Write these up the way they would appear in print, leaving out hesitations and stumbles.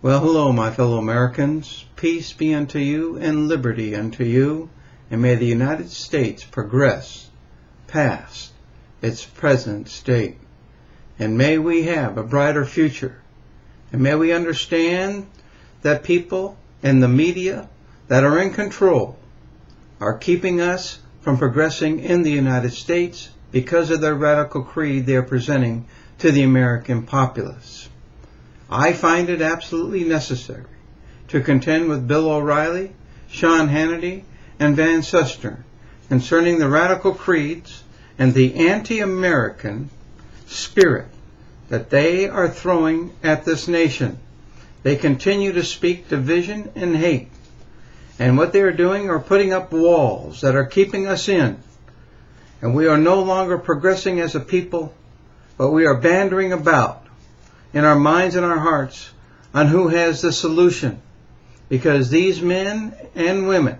Well, hello, my fellow Americans. Peace be unto you and liberty unto you, and may the United States progress past its present state. And may we have a brighter future. And may we understand that people and the media that are in control are keeping us from progressing in the United States because of their radical creed they are presenting to the American populace. I find it absolutely necessary to contend with Bill O'Reilly, Sean Hannity, and Van Susteren concerning the radical creeds and the anti-American spirit that they are throwing at this nation. They continue to speak division and hate. And what they are doing are putting up walls that are keeping us in. And we are no longer progressing as a people, but we are bandering about in our minds and our hearts on who has the solution. Because these men and women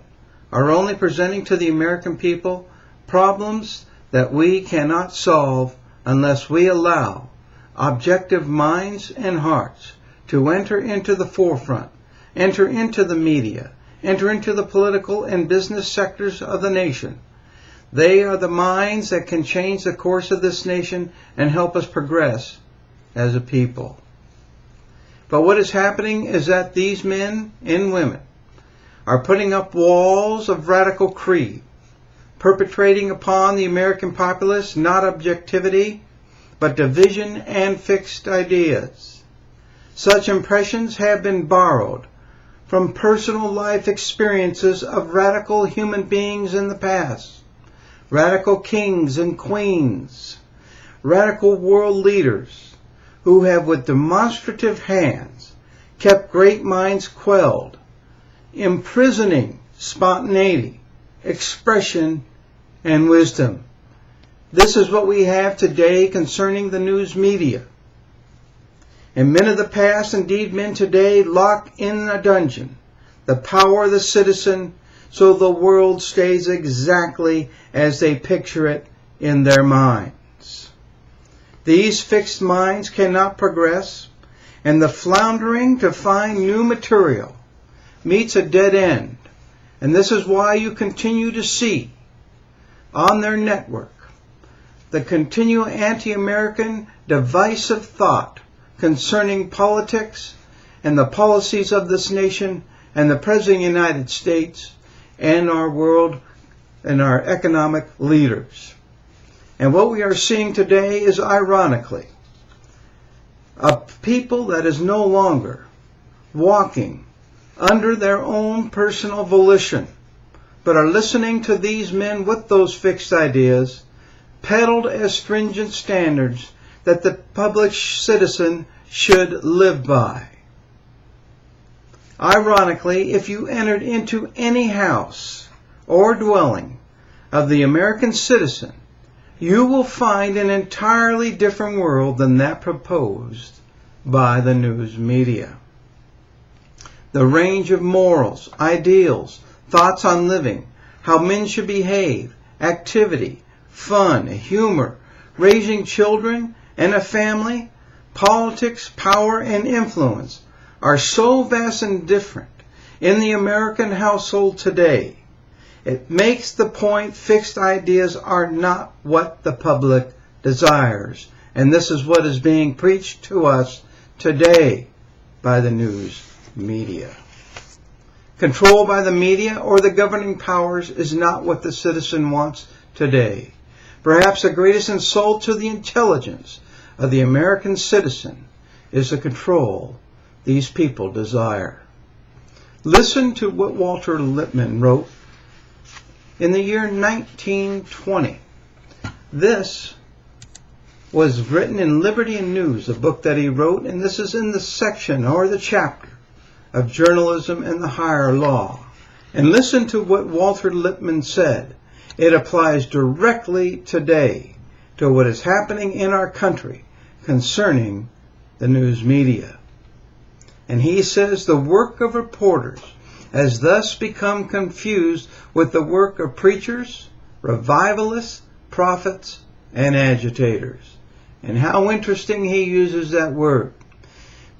are only presenting to the American people problems that we cannot solve unless we allow objective minds and hearts to enter into the forefront, enter into the media, enter into the political and business sectors of the nation. They are the minds that can change the course of this nation and help us progress as a people. But what is happening is that these men and women are putting up walls of radical creed, perpetrating upon the American populace not objectivity, but division and fixed ideas. Such impressions have been borrowed from personal life experiences of radical human beings in the past, radical kings and queens, radical world leaders who have with demonstrative hands kept great minds quelled, imprisoning spontaneity, expression, and wisdom. This is what we have today concerning the news media. And men of the past, indeed men today, lock in a dungeon the power of the citizen so the world stays exactly as they picture it in their minds. These fixed minds cannot progress, and the floundering to find new material meets a dead end. And this is why you continue to see on their network the continual anti-American divisive thought concerning politics and the policies of this nation and the President of the United States and our world and our economic leaders. And what we are seeing today is, ironically, a people that is no longer walking under their own personal volition, but are listening to these men with those fixed ideas, peddled as stringent standards that the public citizen should live by. Ironically, if you entered into any house or dwelling of the American citizen, you will find an entirely different world than that proposed by the news media. The range of morals, ideals, thoughts on living, how men should behave, activity, fun, humor, raising children and a family, politics, power, and influence are so vast and different in the American household today. It makes the point fixed ideas are not what the public desires. And this is what is being preached to us today by the news media. Control by the media or the governing powers is not what the citizen wants today. Perhaps the greatest insult to the intelligence of the American citizen is the control these people desire. Listen to what Walter Lippmann wrote in the year 1920. This was written in Liberty and News, a book that he wrote, and this is in the section or the chapter of Journalism and the Higher Law. And listen to what Walter Lippmann said. It applies directly today to what is happening in our country concerning the news media. And he says the work of reporters has thus become confused with the work of preachers, revivalists, prophets, and agitators. And how interesting he uses that word.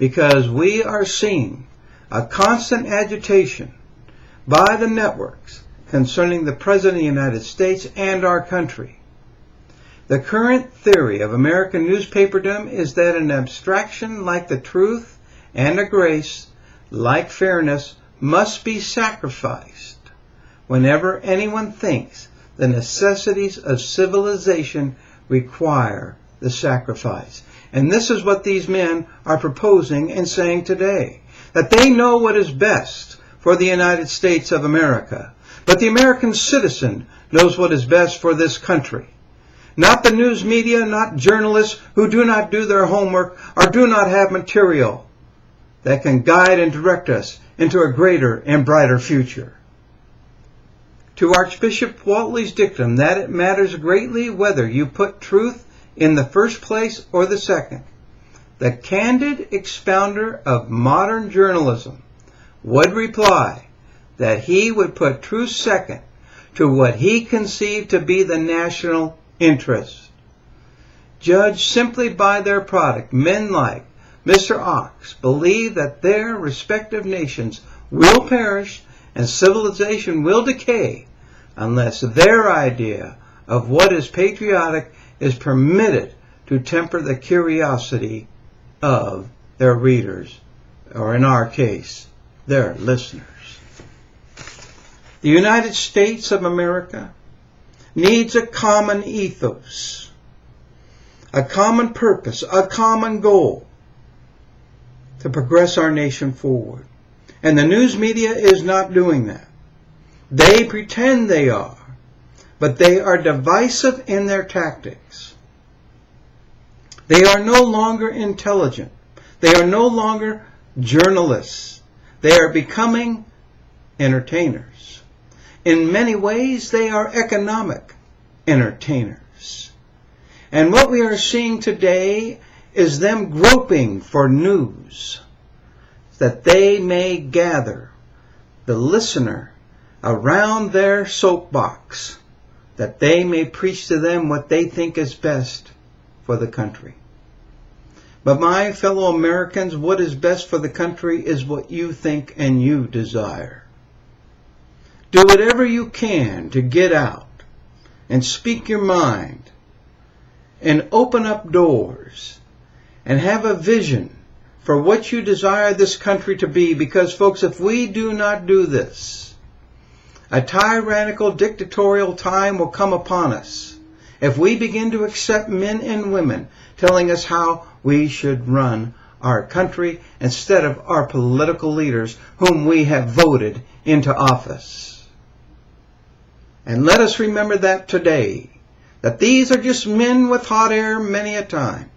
because we are seeing a constant agitation by the networks concerning the President of the United States and our country. The current theory of American newspaperdom is that an abstraction like the truth and a grace like fairness must be sacrificed whenever anyone thinks the necessities of civilization require the sacrifice. And this is what these men are proposing and saying today, that they know what is best for the United States of America. But the American citizen knows what is best for this country. Not the news media, not journalists who do not do their homework or do not have material that can guide and direct us into a greater and brighter future. To Archbishop Whately's dictum that it matters greatly whether you put truth in the first place or the second, the candid expounder of modern journalism would reply that he would put truth second to what he conceived to be the national interest. Judged simply by their product, men like Mr. Ox believe that their respective nations will perish and civilization will decay unless their idea of what is patriotic is permitted to temper the curiosity of their readers, or in our case, their listeners. The United States of America needs a common ethos, a common purpose, a common goal to progress our nation forward. And the news media is not doing that. They pretend they are, but they are divisive in their tactics. They are no longer intelligent. They are no longer journalists. They are becoming entertainers. In many ways, they are economic entertainers. And what we are seeing today is them groping for news that they may gather the listener around their soapbox, that they may preach to them what they think is best for the country. But my fellow Americans, what is best for the country is what you think and you desire. Do whatever you can to get out and speak your mind and open up doors and have a vision for what you desire this country to be. Because, folks, if we do not do this, a tyrannical, dictatorial time will come upon us if we begin to accept men and women telling us how we should run our country instead of our political leaders whom we have voted into office. And let us remember that today, that these are just men with hot air many a times.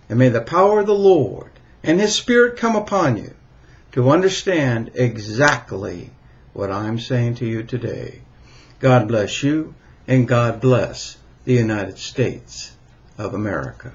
And may the power of the Lord and His Spirit come upon you to understand exactly what I'm saying to you today. God bless you, and God bless the United States of America.